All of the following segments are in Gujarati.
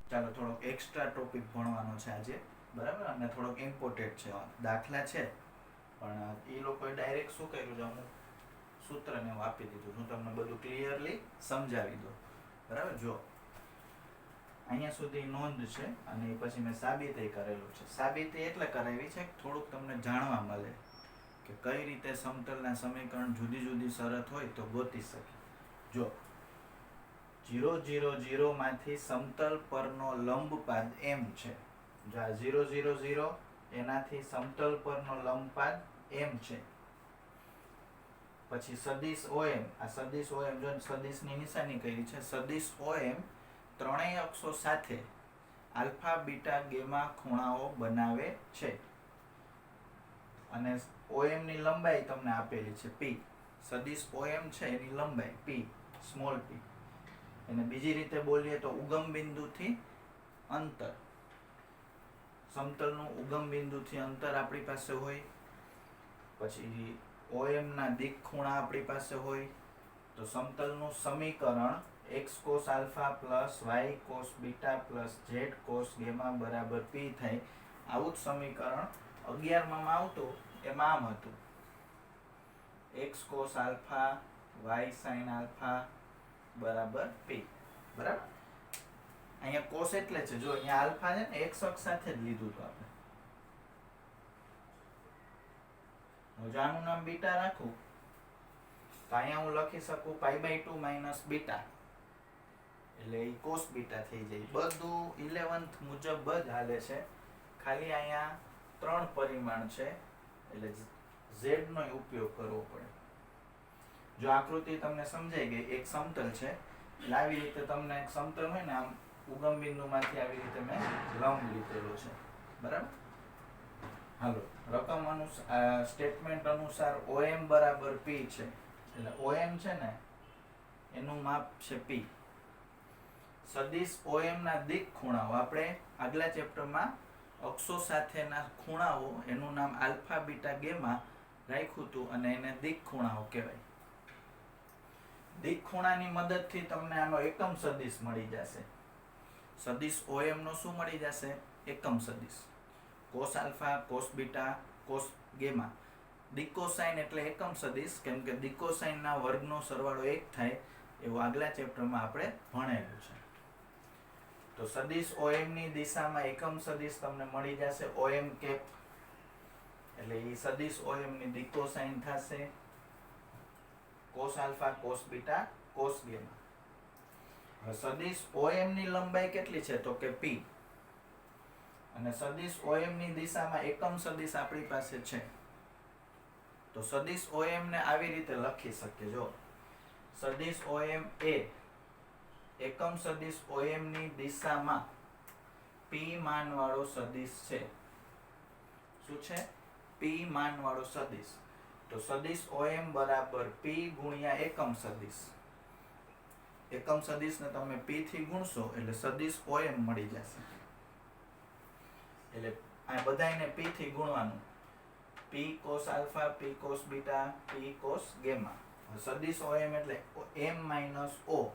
ચાલો થોડોક એક્સ્ટ્રા ટોપિક ભણવાનો છે આજે, બરાબર, અને થોડોક ઇમ્પોર્ટન્ટ છે, દાખલા છે પણ એ લોકોએ ડાયરેક્ટ શું કર્યું છે, અમુક સૂત્રને હું આપી દીધું, હું તમને બધું ક્લિયરલી સમજાવી દઉં, બરાબર. જો અહીંયા સુધી નોંધ છે અને પછી મેં સાબિતી કરેલું છે. સાબિતી એટલે કરાવી છે થોડુંક તમને જાણવા મળે કે કઈ રીતે સમતલના સમીકરણ જુદી જુદી શરત હોય તો ગોતી શકે. જો 0 0 0 માંથી સમતલ પરનો લંબપાદ m છે. જો આ 0 0 0 એનાથી સમતલ પરનો લંબપાદ m છે. પછી સદિશ OM, આ સદિશ OM જો સદિશની નિશાની કરી છે, સદિશ OM ત્રણેય અક્ષો સાથે આલ્ફા બીટા ગેમા ખૂણાઓ બનાવે છે અને OM ની લંબાઈ તમને આપેલી છે p. સદિશ OM છે એની લંબાઈ p, સ્મોલ p. અને બીજી રીતે બોલીએ તો ઉગમ બિંદુથી અંતર, સમતલનું ઉગમ બિંદુથી અંતર આપણી પાસે હોય. પછી OM ના દિક ખૂણા આપણી પાસે હોય. તો સમતલનું સમીકરણ x cos alpha plus y cos beta plus z cos gamma બરાબર p થાય. આવું જ સમીકરણ 11માં આવતું, એમાં આમ હતું x cos alpha y sin alpha બરાબર p, બરાબર. અહીંયા cos એટલે છે, જો અહીંયા આલ્ફા છે ને x અક્ષ સાથે જ લીધું તો આપણે. જો આનું નામ બીટા રાખું તો અહીંયા હું લખી શકું π/2 માઇનસ બીટા, એટલે એ cos બીટા થઈ જાય. બધું 11th મુજબ જ હાલે છે, ખાલી અહીંયા 3 પરિમાણ છે એટલે z નો ઉપયોગ કરવો પડે. જો આકૃતિ તમને સમજાઈ ગઈ, એક સમતલ છે એટલે આવી રીતે તમને એક સમતલ હોય ને, આમ ઉગમ બિંદુમાંથી આવી રીતે મેં લંબ લીધેલો છે, બરાબર. હાલો, રકમ અનુસાર, સ્ટેટમેન્ટ અનુસાર OM બરાબર p છે, એટલે OM છે ને એનું માપ છે p. સદિશ OM ના દિક ખૂણાઓ આપણે આગલા ચેપ્ટરમાં અક્ષો સાથેના ખૂણાઓ, એનું નામ આલ્ફા બીટા ગેમા રાખ્યું હતું અને એને દિક ખૂણાઓ કહેવાય. દિક ખૂણાની મદદથી તમને આનો એકમ સદિશ મળી જશે. સદિશ OM નો શું મળી જશે? એકમ સદિશ. cos alpha, cos beta, cos gamma. દિકોસાઇન એટલે એકમ સદિશ, કેમ કે દિકોસાઇનના વર્ગનો સરવાળો 1 થાય એવું આગલા ચેપ્ટરમાં આપણે ભણેલું છે. તો સદિશ OM ની દિશામાં એકમ સદિશ તમને મળી જશે OM કેપ, એટલે એ સદિશ OM ની દિકોસાઇન થશે cos alpha, cos beta, cos gamma. હવે સદિશ OM ની લંબાઈ કેટલી છે તો કે p, અને સદિશ OM ની દિશામાં એકમ સદિશ આપણી પાસે છે. તો સદિશ OM ને આવી રીતે લખી શકીએ. જો સદિશ OM એ એકમ સદિશ OM ની દિશામાં p માનવાળો સદિશ છે. શું છે? p માનવાળો સદિશ. તો સદિશ OM બરાબર p ગુણ્યા એકમ સદિશ. એકમ સદિશને તમે p થી ગુણશો એટલે સદિશ OM મળી જશે. એટલે આ બધાયને p થી ગુણવાનું. p cos alpha, p cos beta, p cos gamma. સદિશ OM એટલે m માઇનસ o,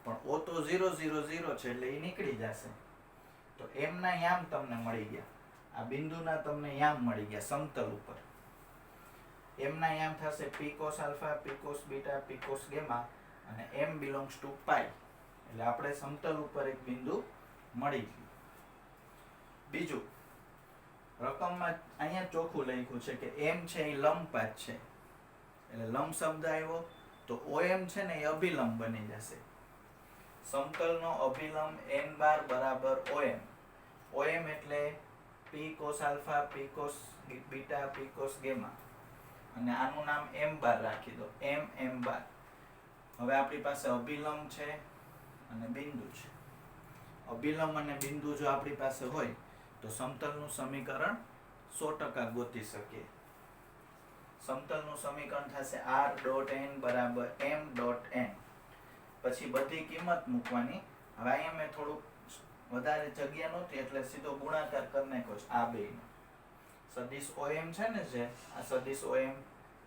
પણ o તો 0 0 0 છે એટલે એ નીકળી જશે. તો m ના યામ તમને મળી ગયા, આ બિંદુના તમને યામ મળી ગયા સમતલ ઉપર. m ના યામ થશે p cos alpha, p cos beta, p cos gamma, અને m belongs to π, એટલે આપણે સમતલ ઉપર એક બિંદુ મળી ગયું. બીજું, રકમમાં અહીંયા ચોખ્ખું લખ્યું છે કે m છે એ લંબપાત છે, એટલે લંબ શબ્દ આવ્યો તો OM છે ને એ અભિલંબ બની જશે. સમતલનો અભિલંબ n બાર બરાબર OM. OM એટલે p cos alpha, p cos beta, p cos gamma, અને આનું નામ m બાર રાખી દો, m બાર. હવે આપણી પાસે અભિલંબ છે અને બિંદુ છે. અભિલંબ અને બિંદુ જો આપણી પાસે હોય તો સમતલનું સમીકરણ 100% ગોતી શકીએ. સમતલનું સમીકરણ થશે r.n બરાબર m.n. પછી બધી કિંમત મૂકવાની. હવે અહીંયા મેં થોડુંક વધારે જગ્યા નહોતી એટલે સીધો ગુણાકાર કરી નાખ્યો છે આ બેયનો. સદિશ OM છે ને, જે આ સદિશ OM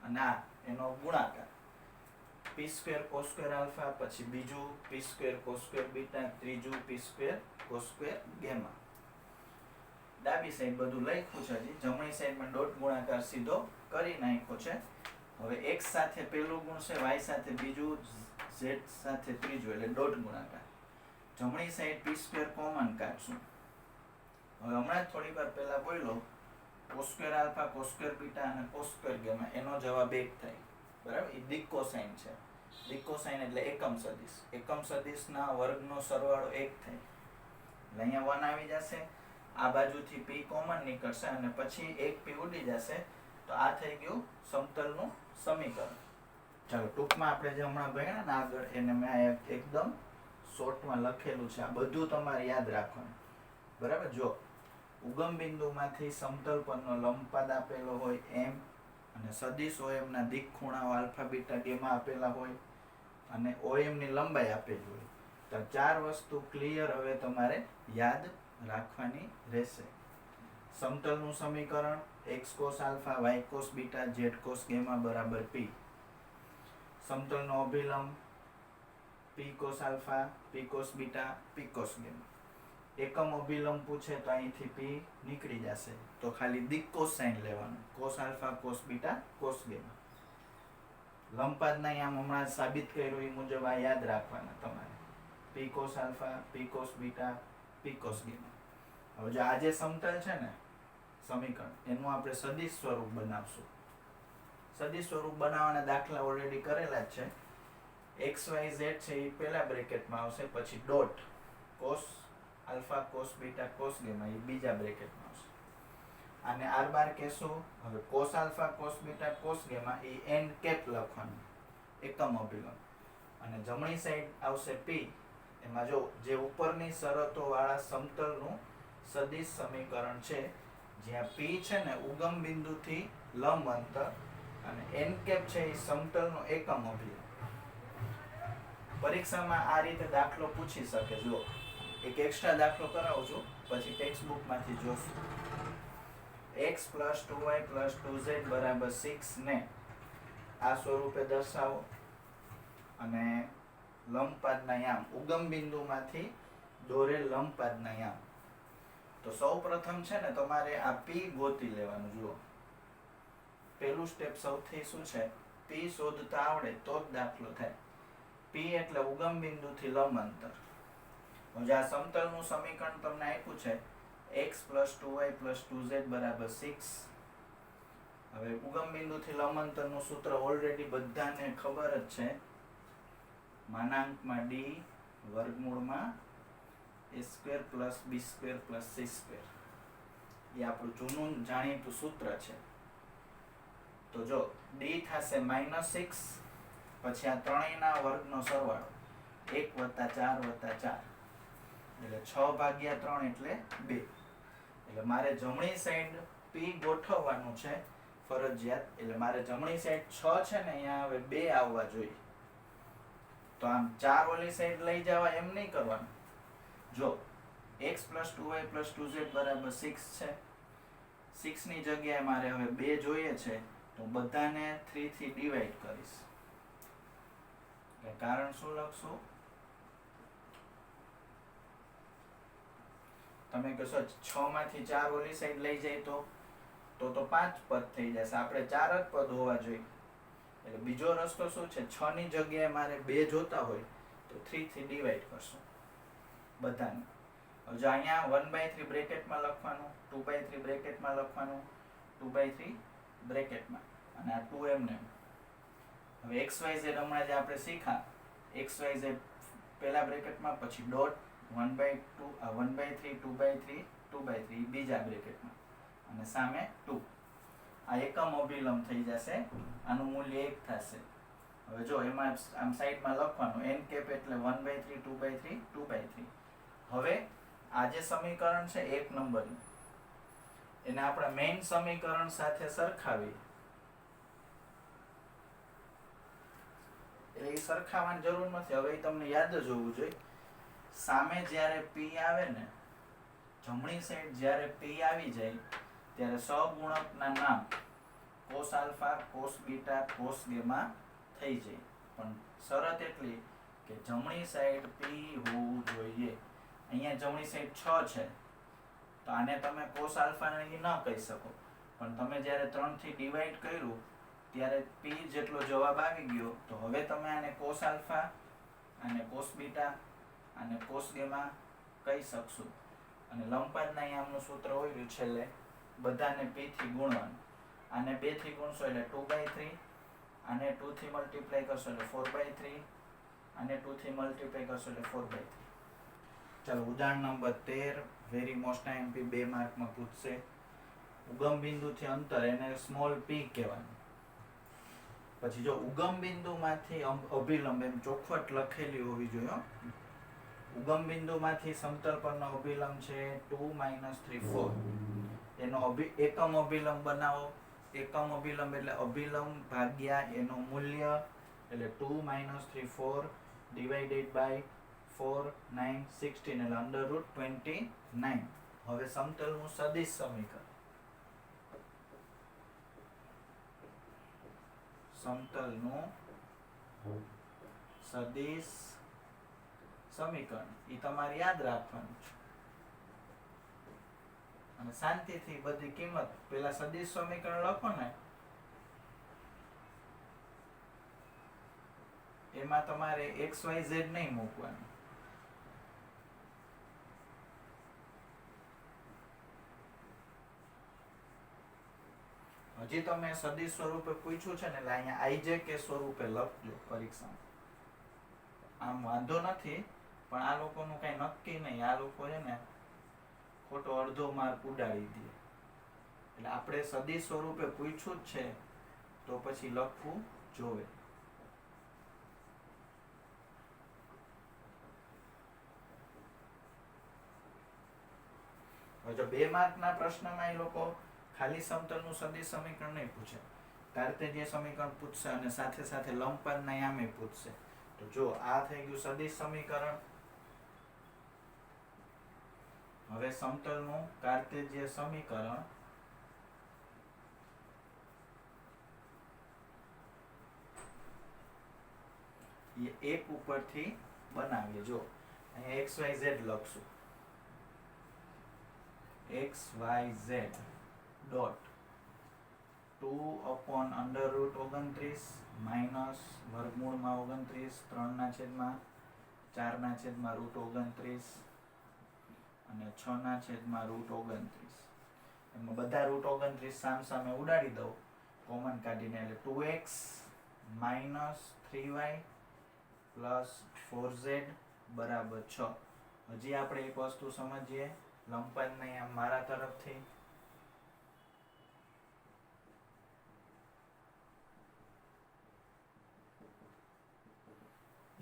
અને આ એનો ગુણાકાર. પી સ્ક્વેર કોસ સ્ક્વેર આલ્ફા, પછી બીજું પી સ્ક્વેર કોસ સ્ક્વેર બીટા, ત્રીજું પી સ્ક્વેર કોસ સ્ક્વેર ગેમા. ડાબી સાઈડ બધું લખ્યું છે, હજી જમણી સાઈડમાં ડોટ ગુણાકાર સીધો કરી નાખ્યો છે. હવે x સાથે પહેલું ગુણશે, y સાથે બીજું, z સાથે ત્રીજું, એટલે ડોટ ગુણાકાર. જમણી સાઈડ પી સ્ક્વેર કોમન કાઢશું. હવે હમણાં જ થોડી વાર પહેલા બોલ્યો cos square alpha, cos square beta અને કોસ સ્ક્વેર ગેમા, એનો જવાબ 1 થાય. બરાબર, એ દિક કોસાઇન છે. દિક કોસાઇન એટલે એકમ સદિશ. એકમ સદિશના વર્ગનો સરવાળો 1 થાય. એટલે અહીંયા 1 આવી જશે. આ બાજુથી p કોમન નીકળશે અને પછી એક p ઉડી જશે. તો આ થઈ ગયું સમતલનું સમીકરણ. ચાલો ટૂંકમાં આપણે જે હમણાં ભણ્યા ને આગળ, એને મેં એકદમ શોર્ટમાં લખેલું છે. આ બધું તમારે યાદ રાખવાનું. બરાબર, જો ઉગમ બિંદુમાંથી સમતલ પરનો લંબપાદ આપેલો હોય m, અને સદિશ OM ના દિક ખૂણાઓ આલ્ફા બીટા ગેમા આપેલા હોય, અને OM ની લંબાઈ આપેલી હોય, તો 4 વસ્તુ ક્લિયર હવે તમારે યાદ રાખવાની રહેશે. સમતલનું સમીકરણ x cos alpha, y cos beta, z cos gamma બરાબર p. સમતલનો અભિલંબ p cos alpha, p cos beta, p cos gamma. એકમ અભિલંબ પૂછે તો અહીંથી p નીકળી જશે, તો ખાલી દિક કોસાઇન લેવાનું. cos alpha, cos beta, cos gamma. લંબપાદના આમ હમણાં સાબિત કર્યું એ મુજબ આ યાદ રાખવાના તમારે. p cos alpha, p cos beta, p cos gamma. હવે જો આ જે સમતલ છે ને સમીકરણ, એનું આપણે સદિશ સ્વરૂપ બનાવશું. સદિશ સ્વરૂપ બનાવવાના દાખલા ઓલરેડી કરેલા જ છે. x y z છે એ પહેલા બ્રેકેટમાં આવશે, પછી dot cos alpha, cos beta, cos gamma એ બીજા બ્રેકેટમાં આવશે. આને r બાર કહેશું. હવે cos alpha, cos beta, cos gamma એ n કેપ લખવાનું, એકમ અભિલંબ. અને જમણી સાઈડ આવશે p. એમાં જો જે ઉપરની શરતો વાળા સમતલનું સદિશ સમીકરણ છે, જ્યાં p છે ને ઉગમ બિંદુથી લંબ અંતર, અને n કેપ છે એ સમતલનો એકમ અભિલંબ. પરીક્ષામાં આ રીતે દાખલો પૂછી શકે. જો એક એક્સ્ટ્રા દાખલો કરાવું છું, પછી ટેક્સ્ટ બુકમાંથી જોશું. x + 2y + 2z બરાબર 6 ને આ સ્વરૂપે દર્શાવો, અને લંબપાદના યામ ઉગમ બિંદુમાંથી દોરેલ લંબપાદના યામ. તો સૌ પ્રથમ છે ને તમારે આ p ગોતી લેવાનું. જુઓ, પહેલું સ્ટેપ સૌથી શું છે, p શોધતા આવડે તો જ દાખલો થાય. p એટલે ઉગમ બિંદુથી લંબ અંતર. હવે આ સમતલનું સમીકરણ તમને આપ્યું છે x + 2y + 2z બરાબર 6. હવે ઉગમ બિંદુથી લંબ અંતરનું સૂત્ર ઓલરેડી બધાને ખબર જ છે, માનાંકમાં d વર્ગમૂળમાં a² + b² + c². એ આપણું જૂનું જાણીતું સૂત્ર છે. તો જો d થશે -6, પછી આ ત્રણેયના વર્ગનો સરવાળો 1 + 4 + 4, એટલે 6/3 એટલે 2. એટલે મારે જમણી સાઈડ p ગોઠવવાનું છે ફરજિયાત. એટલે મારે જમણી સાઈડ 6 છે ને, અહીંયા હવે 2 આવવા જોઈએ. તો આમ 4 ઓલી સાઈડ લઈ જવા એમ નહીં કરવાનું. જો x + 2y + 2z બરાબર 6 છે, 6 ની જગ્યાએ મારે હવે 2 જોઈએ છે, તો બધાને 3 થી ડિવાઈડ કરીશ. કારણ શું લખશું? તમે કહેશો 6 માંથી 4 ઓલી સાઈડ લઈ જાય તો 5 પદ થઈ જશે. આપણે 4 જ પદ હોવા જોઈએ. એટલે બીજો રસ્તો શું છે, 6 ની જગ્યાએ મારે 2 જોતા હોય તો 3 થી ડિવાઈડ કરશું બધાને. હવે અહીંયા 1/3 બ્રેકેટમાં લખવાનું, 2/3 બ્રેકેટમાં લખવાનું, 2/3 બ્રેકેટમાં, અને આ 2 એમને. હવે x y z હમણાં જે આપણે શીખા, x y z પહેલા બ્રેકેટમાં, પછી ડોટ 1/2 1/3 2/3 2/3 બીજા બ્રેકેટમાં, અને સામે 2. આ એકમ અભિલંબ થઈ જશે. આનું મૂલ્ય 1 થશે. હવે જો એમાં આમ સાઈડમાં લખવાનું n કેપ એટલે 1/3 2/3 2/3. હવે આ જે સમીકરણ છે 1 નંબરનું, એને આપણા મેઇન સમીકરણ સાથે સરખાવી. એટલે એ સરખાવવાની જરૂર નથી. હવે એ તમને યાદ જ હોવું જોઈએ. સામે જ્યારે p આવે ને, જમણી સાઈડ જ્યારે p આવી જાય, ત્યારે સહગુણકના નામ cos alpha, cos beta, cos gamma થઈ જાય. પણ શરત એટલી કે જમણી સાઈડ પી હોવું જોઈએ. અહીંયા જમણી સાઈડ 6 છે તો આને તમે કોસ આલ્ફા ન કહી શકો, પણ તમે જ્યારે 3 થી ડિવાઈડ કર્યું ત્યારે પી જેટલો જવાબ આવી ગયો. તો હવે તમે આને કોસ આલ્ફા અને કોસ બીટા અને કોસ ગેમા કહી શકશો. અને લંબાદના યામનું સૂત્ર હોય છેલ્લે બધાને p થી ગુણવાનું. આને 2 થી ગુણશો એટલે 2/3, આને 2 થી મલ્ટીપ્લાય કરશો એટલે 4/3, આને 2 થી મલ્ટીપ્લાય કરશો એટલે 4/3. ચાલો ઉદાહરણ નંબર 13 વેરી મોસ્ટ આઈએમપી 2 માર્કમાં પૂછશે. ઉગમ બિંદુથી અંતર એને સ્મોલ p કહેવાનું. પછી જો ઉગમ બિંદુમાંથી અભિલંબ એમ ચોખવટ લખેલી હોવી જોઈએ. ઉગમ બિંદુમાંથી સમતલ પરનો અભિલંબ છે 2 - 3 4. એનો એકમ અભિલંબ બનાવો. એકમ અભિલંબ એટલે અભિલંબ ભાગ્યા એનું મૂલ્ય એટલે 2 - 3 4 ડિવાઇડેડ બાય 4 9 16 એટલે √29. હવે સમતલનું સદિશ સમીકરણ. સમતલનું સદિશ સમીકરણ એ તમારે યાદ રાખવાનું છે અને શાંતિથી બધી કિંમત પેલા સદિશ સમીકરણ લખો ને એમાં તમારે XYZ નહીં મૂકવાનું. હજી તમે સદિશ સ્વરૂપે પૂછ્યું છે ને એટલે અહીંયા આઈજેકે સ્વરૂપે લખજો પરીક્ષામાં. આમ વાંધો નથી પણ આ લોકોનું કઈ નક્કી નહીં. આ લોકો છે ને ખોટો અડધો માર્ક ઉડાડી દે. એટલે આપણે સદિશ સ્વરૂપે પૂછ્યું જ છે તો પછી લખવું જોવે. જો 2 માર્કના પ્રશ્નમાં એ લોકો ખાલી સમતલનું સદિશ સમીકરણ નહીં પૂછે, કાર્તેજીય સમીકરણ પૂછશે અને સાથે સાથે લંબપાદના યામે પૂછશે. તો જો આ થઈ ગયું સદિશ સમીકરણ. હવે સમતલનું કાર્તેજીય સમીકરણ એ એક ઉપરથી બનાવીએ. જો અહીંયા XYZ લખશું. XYZ ડોટ 2/√29 માઇનસ વર્ગમૂળમાં 29 3/4/√29 અને 6/√29. એમાં બધા √29 સામે ઉડાડી દઉં કોમન કાઢીને એટલે 2x - 3y પ્લસ 4z બરાબર 6. હજી આપણે એક વસ્તુ સમજીએ લંબાદના યામ મારા તરફથી.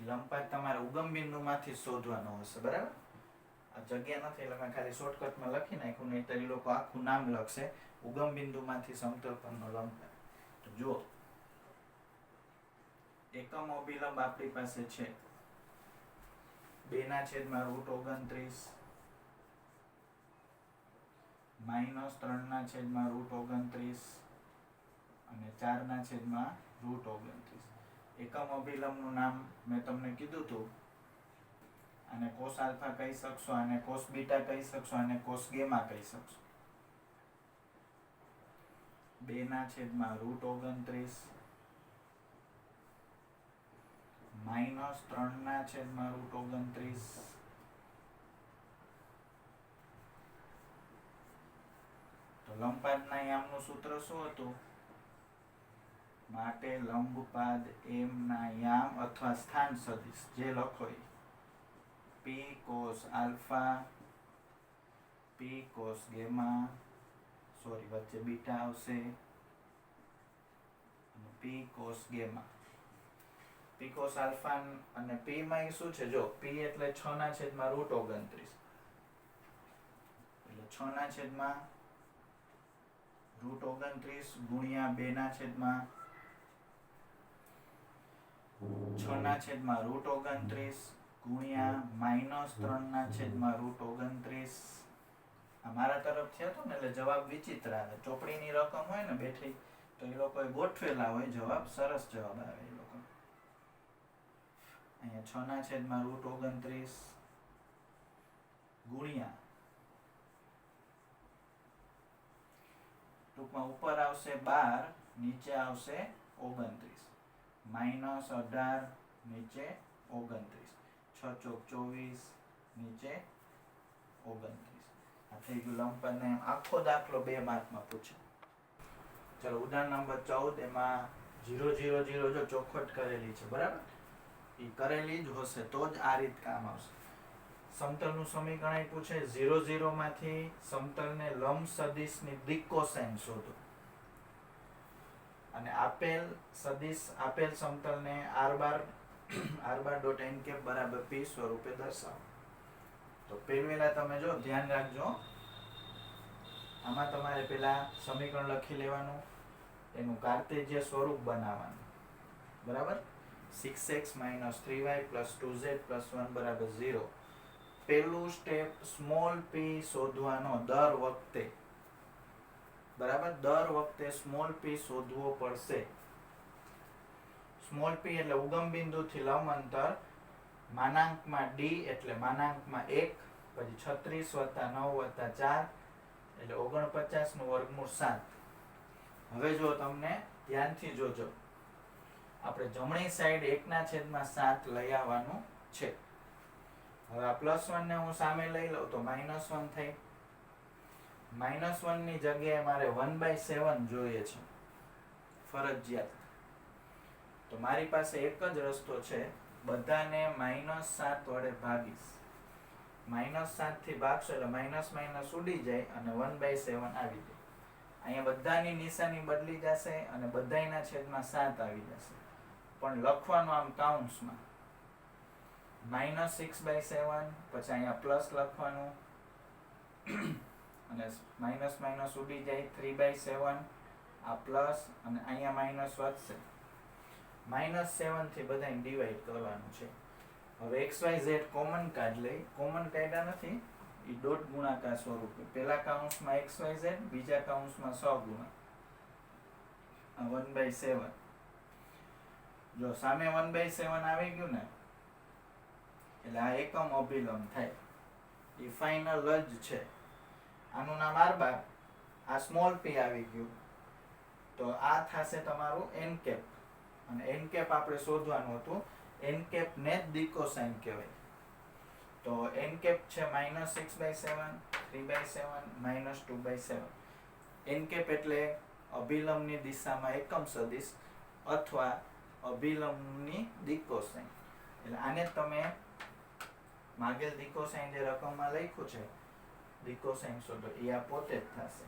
લંબાદ તમારે ઉગમ બિંદુમાંથી શોધવાનો હશે, બરાબર? આ જગ્યા નથી એટલે મેં ખાલી શોર્ટકટમાં લખી નાખ્યું, નહીંતર એ લોકો આખું નામ લખશે ઉગમ બિંદુમાંથી સમતલ પરનો લંબાદ. તો જુઓ એકમ અભિલંબ આપણી પાસે છે 2/√29 માઇનસ 3/√29 અને 4/√29. એકમ અભિલંબનું નામ મેં તમને કીધું હતું. આને કોસ આલ્ફા કહી શકશો, આને કોસ બીટા કહી શકશો, આને કોસ ગેમા કહી શકશો. 2/√29 માઇનસ 3/√29 તો લંબાદના યામનું સૂત્ર શું હતું? માટે લંબપાદ m ના યામ અથવા સ્થાન સદિશ જે લખો એ p cos alpha p cos gamma sorry વચ્ચે બીટા આવશે અને p cos gamma. p cos alpha અને p માં શું છે? જો p એટલે 6/√29 એટલે 6/√29 ગુણ્યા 2/6/√29 ગુણ્યા માઇનસ 3/√29. આ મારા તરફથી હતું ને એટલે જવાબ વિચિત્ર આવે. ચોપડીની રકમ હોય ને બેઠી તો એ લોકોએ ગોઠવેલા હોય જવાબ, સરસ જવાબ આવે એ લોકો. અહીંયા 6/√29 ગુણ્યા ટૂંકમાં ઉપર આવશે 12, નીચે આવશે 29, -18 નીચે 29, 6 ચોક 24 નીચે 29. આ થઈ ગયું લંબપદનો આખો દાખલો 2 માર્કમાં પૂછે. ચલો ઉદાહરણ નંબર 14, એમાં 0 0 0 જો ચોખવટ કરેલી છે, બરાબર? એ કરેલી જ હશે તો જ આ રીત કામ આવશે. સમતલનું સમીકરણ પૂછે 0 0 માંથી સમતલને લંબ સદિશની દિક કોસાઇન શોધો, અને આપેલ સદિશ આપેલ સમતલને r⁻n બરાબર p સ્વરૂપે દર્શાવો. તો પહેલા તમે જો ધ્યાન રાખજો, આમાં તમારે પેલા સમીકરણ લખી લેવાનું, એનું કાર્તેજ્ય સ્વરૂપ બનાવવાનું, બરાબર? 6x - 3y + 2z + 1 બરાબર 0. પહેલું સ્ટેપ સ્મોલ p શોધવાનો દર વખતે, બરાબર? દર વખતે સ્મોલ p શોધવો પડશે. સ્મોલ p એટલે ઉગમ બિંદુથી લંબ અંતર, માનાંકમાં d એટલે માનાંકમાં 1, પછી 36 + 9 + 4 એટલે 49 નું વર્ગમૂળ 7. હવે જો તમને ધ્યાનથી જોજો, આપણે જમણી સાઈડ 1/7 લઈ આવવાનું છે. હવે આ +1 ને હું સામે લઈ લઉં તો -1 થઈ. -1 ની જગ્યાએ મારે 1/7 જોઈએ છે ફરજિયાત. તો મારી પાસે એક જ રસ્તો છે, બધાને -7 વડે ભાગીશ. -7 થી ભાગશો એટલે માઇનસ માઇનસ ઉડી જાય અને 1/7 આવી જાય. અહીંયા બધાની નિશાની બદલી જશે અને બધાયના છેદમાં 7 આવી જશે, પણ લખવાનું આમ કાઉન્સમાં -6/7, પછી અહીંયા પ્લસ લખવાનું અને માઇનસ માઇનસ ઉડી જાય, 3/7 આ પ્લસ અને અહીંયા માઇનસ વધશે. -7 થી બધાને ડિવાઈડ કરવાનું છે. હવે xyz કોમન કાઢ લઈ. કોમન કાઢ્યા નથી, એ ડોટ ગુણાકાર સ્વરૂપે, પેલા કાઉન્સમાં xyz, બીજા કાઉન્સમાં સહગુણક 1/7. જો સામે 1/7 આવી ગયું ને એટલે આ એકમ અભિલંબ થાય, એ ફાઇનલ જ છે. આનું નામ r², આ સ્મોલ p આવી ગયું તો આ થશે તમારું n કેપ, અને n કેપ આપણે શોધવાનું હતું. n કેપ ને જ દિકોસાઇન કહેવાય. તો n કેપ છે -6/7, 3/7, -2/7. n કેપ એટલે અભિલંબની દિશામાં એકમ સદિશ અથવા અભિલંબની દિકોસાઇન. એટલે આને તમે માગેલ દિકોસાઇન જે રકમમાં લખ્યું છે દિકોસાઇન શોધો, એ આ પોતે જ થશે.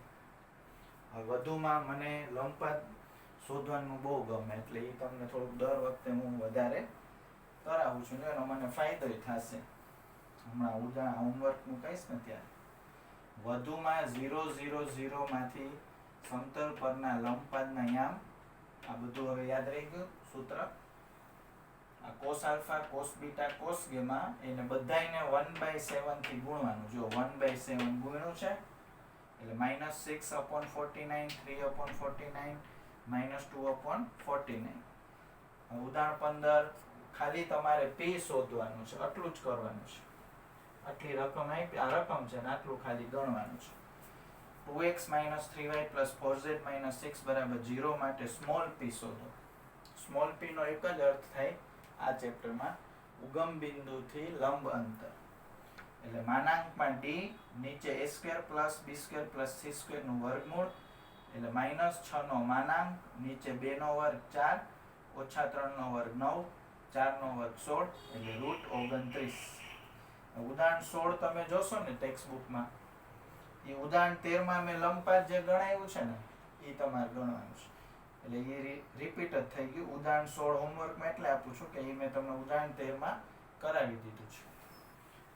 હવે વધુમાં મને લંબપાત શોધવાનું બહુ ગમે, એટલે એ તમને થોડુંક દર વખતે હું વધારે કરાવું છું, એનો મને ફાયદો થશે. હમણાં ઉદાહરણ હોમવર્કનું કહીશ ને ત્યારે. વધુમાં 0 0 0 માંથી સમતલ પરના લંબપાતના યામ, આ બધું હવે યાદ રહી ગયું સૂત્ર. આ cos alpha, cos beta, cos gamma, એને બધાયને 1/7 થી ગુણવાનું. જો 1/7 ગુણ્યું છે એટલે -6/49, 3/49, -2/49. ઉદાહરણ 15, ખાલી તમારે p શોધવાનું છે, આટલું જ કરવાનું છે. આટલી રકમ આપી, આ રકમ છે ને આટલું ખાલી ગણવાનું છે. 2x - 3y + 4z - 6 બરાબર 0 માટે સ્મોલ p શોધો. સ્મોલ p નો એક જ અર્થ થાય આ ચેપ્ટરમાં, ઉગમ બિંદુથી લંબ અંતર. એટલે માનાંકમાં d, નીચે a² + b² + c² નું વર્ગમૂળ, એટલે -6 નો માનાંક, નીચે 2 નો વર્ગ 4, -3 નો વર્ગ 9, 4 નો વર્ગ 16, એટલે √29. ઉદાહરણ 16 તમે જોશો ને ટેક્સ્ટ બુકમાં, એ ઉદાહરણ 13 માં મેં લંબપાત જે ગણાવ્યું છે ને એ તમારે ગણવાનું છે. એટલે એ રિપીટ જ થઈ ગયું. ઉદાહરણ 16 હોમવર્કમાં એટલે આપું છું કે એ મેં તમને ઉદાહરણ 13 માં કરાવી દીધું છે.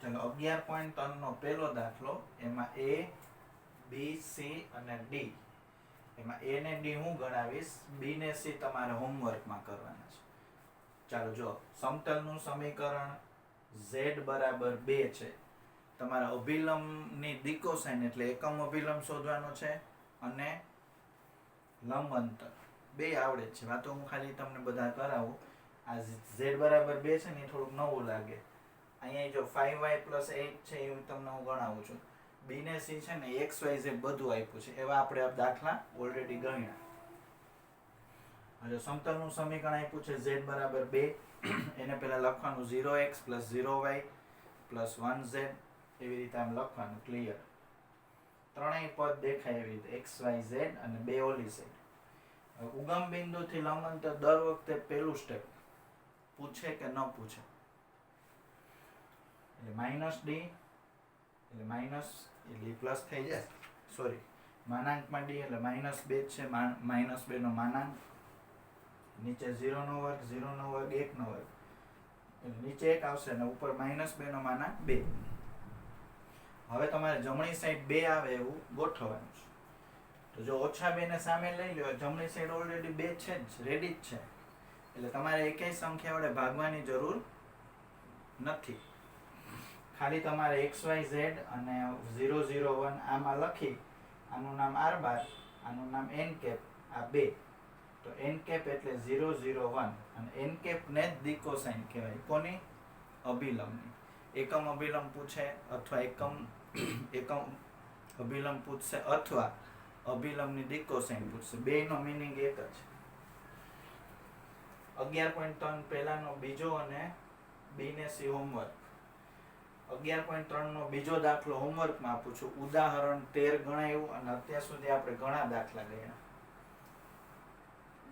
ચાલો 11.3 નો પહેલો દાખલો, એમાં a, b, c અને d. એમાં a ને d હું ગણાવીશ, b ને c તમારે હોમવર્કમાં કરવાના છે. ચાલો જો, સમતલનું સમીકરણ z બરાબર 2 છે. તમારા અભિલંબની દિકોસાઇન એટલે એકમ અભિલંબ શોધવાનો છે, અને લંબ અંતર બે આવડે છે. વાતો હું ખાલી તમને બધા કરાવું. આ z બરાબર 2 છે ને એ થોડુંક નવું લાગે. અહીંયા જો 5y + 8 છે એ તમને હું ગણાવું છું. b ને c છે ને x y z બધું આપ્યું છે, એવા આપણે આ દાખલા ઓલરેડી ગણ્યા. હવે સમતલનું સમીકરણ આપ્યું છે z બરાબર 2, એને પહેલા લખવાનું 0x + 0y + 1z, એવી રીતે આમ લખવાનું. ક્લિયર? ત્રણેય પદ દેખાય એવી રીતે x y z અને 2 ઓલી સાઈડ. ઉગમ બિંદુથી લંબ અંતર દર વખતે પહેલું સ્ટેપ પૂછે કે ન પૂછે. એટલે -d એટલે માઇનસ એટલે પ્લસ થઈ જાય, સોરી માનાંકમાં d એટલે -2 છે, -2 નો માનાંક, નીચે 0 નો વર્ગ, 0 નો વર્ગ, 1 નો વર્ગ, એટલે નીચે 1 આવશે અને ઉપર -2 નો માનાંક 2. હવે તમારે જમણી સાઈડ 2 આવે એવું ગોઠવવાનું છે. તો જો -2 ને સામે લઈ લો, જમણી સાઈડ ઓલરેડી 2 છે જ, રેડી જ છે, એટલે તમારે એકેય સંખ્યા વડે ભાગવાની જરૂર નથી. ખાલી તમારે x y z અને 0 0 1 આમાં લખી, આનું નામ r12, આનું નામ n કેપ, આ 2, તો n કેપ એટલે 0 0 1, અને n કેપ ને જ દિકોસાઇન કહેવાય. કોની? અભિલંબની. એકમ અભિલંબ પૂછે અથવા એકમ અભિલંબ પૂછશે અથવા અભિલંબની દિકોસાઇન પૂછશે, બેયનો મીનિંગ એક જ. 11.3 પહેલાનો બીજો અને b ને c હોમવર્ક. 11.3 નો બીજો દાખલો હોમવર્કમાં આપું છું. ઉદાહરણ 13 ગણાયું અને અત્યાર સુધી આપણે ઘણા દાખલા ગયા.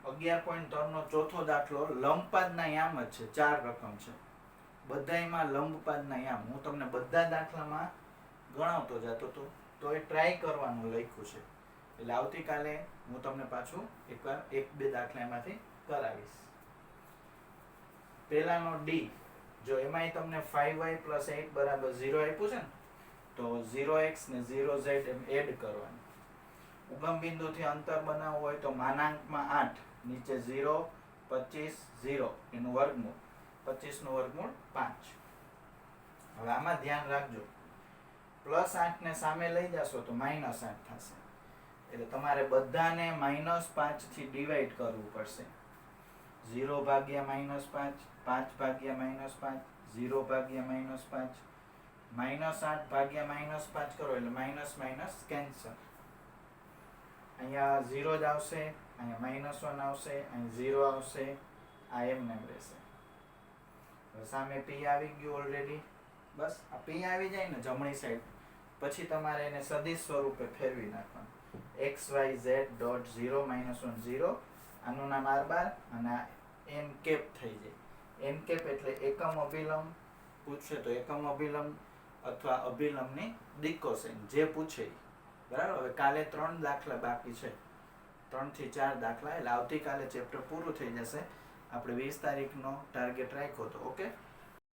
11.3 નો ચોથો દાખલો લંબપાદના યામ જ છે, 4 રકમ છે, બધાયમાં લંબપાદના યામ. હું તમને બધા દાખલામાં ગણાવતો જતો હતો, તો એ ટ્રાય કરવાનું લખ્યું છે. એટલે આવતીકાલે હું તમને પાછું એકવાર 1-2 દાખલા એમાંથી કરાવીશ. પહેલાનો d, જો એમાંય તમને 5y + 8 બરાબર 0 આપ્યું છે ને, તો 0x ને 0z એમ એડ કરવાનું. ઉગમ બિંદુથી અંતર બનાવવું હોય તો માનાંકમાં 8, નીચે 0, 25, 0 એનું વર્ગમૂળ, 25 નું વર્ગમૂળ 5. હવે આમાં ધ્યાન રાખજો, +8 ને સામે લઈ જશો તો -8 થશે, એટલે તમારે બધાને -5 થી ડિવાઈડ કરવું પડશે. 0 ભાગ્યા -5, 5 ભાગ્યા -5, 0 ભાગ્યા -5, -8 ભાગ્યા -5 કરો એટલે માઇનસ કેન્સલ. અહીંયા 0 જ આવશે, અહીંયા -1 આવશે, અહીં 0 આવશે, આ એમને એમ રહેશે. સામે p આવી ગયું ઓલરેડી. બસ આ p આવી જાય ને જમણી સાઈડ, પછી તમારે એને સદિશ સ્વરૂપે ફેરવી નાખવાનું. x y z ડોટ 0 -1 0, આનું નામ r12 અને આ n કેપ થઈ જાય. n કેપ એટલે એકમ અભિલંબ પૂછે તો એકમ અભિલંબ અથવા અભિલંબની દિકોસાઇન, જે પૂછે. બરાબર? હવે કાલે 3 દાખલા બાકી છે, 3 થી 4 દાખલા, એટલે આવતીકાલે ચેપ્ટર પૂરું થઈ જશે. આપણે 20 તારીખનો ટાર્ગેટ રાખ્યો હતો. ઓકે.